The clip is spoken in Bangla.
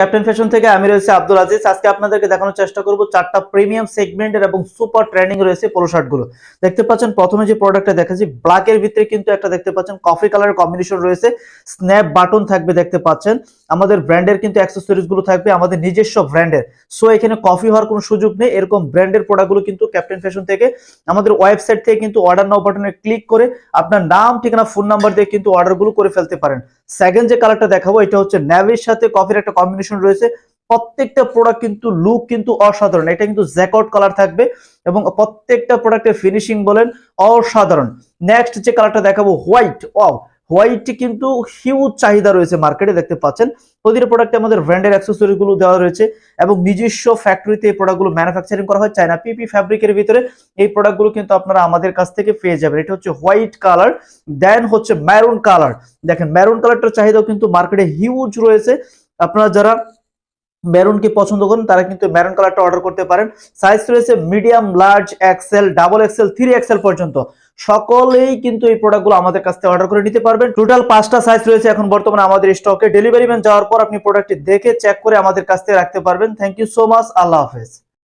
ক্যাপ্টেন ফ্যাশন থেকে আমি রয়েছে আব্দুল আজিজ। আজকে আপনাদেরকে দেখানোর চেষ্টা করব চারটা প্রিমিয়াম সেগমেন্টের এবং সুপার ট্রেন্ডিং রয়েছে পোলো শার্ট গুলো। দেখতে পাচ্ছেন প্রথমে যে প্রোডাক্টটা দেখাচ্ছি ব্ল্যাক এর ভিতরে কিন্তু একটা দেখতে পাচ্ছেন কফি কালারের কম্বিনেশন রয়েছে, স্ন্যাপ বাটন থাকবে, দেখতে পাচ্ছেন আমাদের ব্র্যান্ডের কিন্তু অ্যাকসেসরিজ গুলো থাকবে আমাদের নিজস্ব ব্র্যান্ডের। সো এখানে কফি হওয়ার কোনো সুযোগ নেই, এরকম ব্র্যান্ডের প্রোডাক্টগুলো কিন্তু ক্যাপ্টেন ফ্যাশন থেকে আমাদের ওয়েবসাইট থেকে কিন্তু অর্ডার নাও বাটনে ক্লিক করে আপনার নাম ঠিকানা ফোন নাম্বার দিয়ে কিন্তু অর্ডারগুলো করে ফেলতে পারেন। সেকেন্ড যে কালারটা দেখাবো এটা হচ্ছে নেভির সাথে কফির একটা কম্বিনেশন রয়েছে। প্রত্যেকটা প্রোডাক্ট কিন্তু লুক কিন্তু অসাধারণ, এটা কিন্তু জ্যাকআউট কালার থাকবে এবং প্রত্যেকটা প্রোডাক্টের ফিনিশিং বলেন অসাধারণ। নেক্সট যে কালারটা দেখাবো হোয়াইট, ওয়াও হোয়াইট কিন্তু হিউজ চাহিদা রয়েছে মার্কেটে, দেখতে পাচ্ছেন প্রতিটা প্রোডাক্টে আমাদের ব্র্যান্ডের অ্যাকসেসরি গুলো দেওয়া রয়েছে এবং নিজস্ব ফ্যাক্টরিতে এই প্রোডাক্টগুলো ম্যানুফ্যাকচারিং করা হয় চায়না পিপি ফ্যাব্রিকের ভিতরে। এই প্রোডাক্টগুলো কিন্তু আপনারা আমাদের কাছ থেকে পেয়ে যাবেন। এটা হচ্ছে হোয়াইট কালার, দেন হচ্ছে ম্যারুন কালার। দেখেন ম্যারুন কালারটার চাহিদাও কিন্তু মার্কেটে হিউজ রয়েছে। আপনারা যারা মেরুন কি পছন্দ করেন তারা কিন্তু মেরুন কালারটা অর্ডার করতে পারেন। সাইজ রয়েছে medium, large, XL, double XL, 3XL পর্যন্ত সকলেই কিন্তু এই প্রোডাক্টগুলো আমাদের কাছ থেকে অর্ডার করে নিতে পারবেন। টোটাল 5টা সাইজ রয়েছে এখন বর্তমানে আমাদের স্টকে। ডেলিভারি ম্যান যাওয়ার পর আপনি প্রোডাক্টটি দেখে চেক করে আমাদের কাছ থেকে রাখতে পারবেন। থ্যাংক ইউ সো মাচ, আল্লাহ হাফেজ।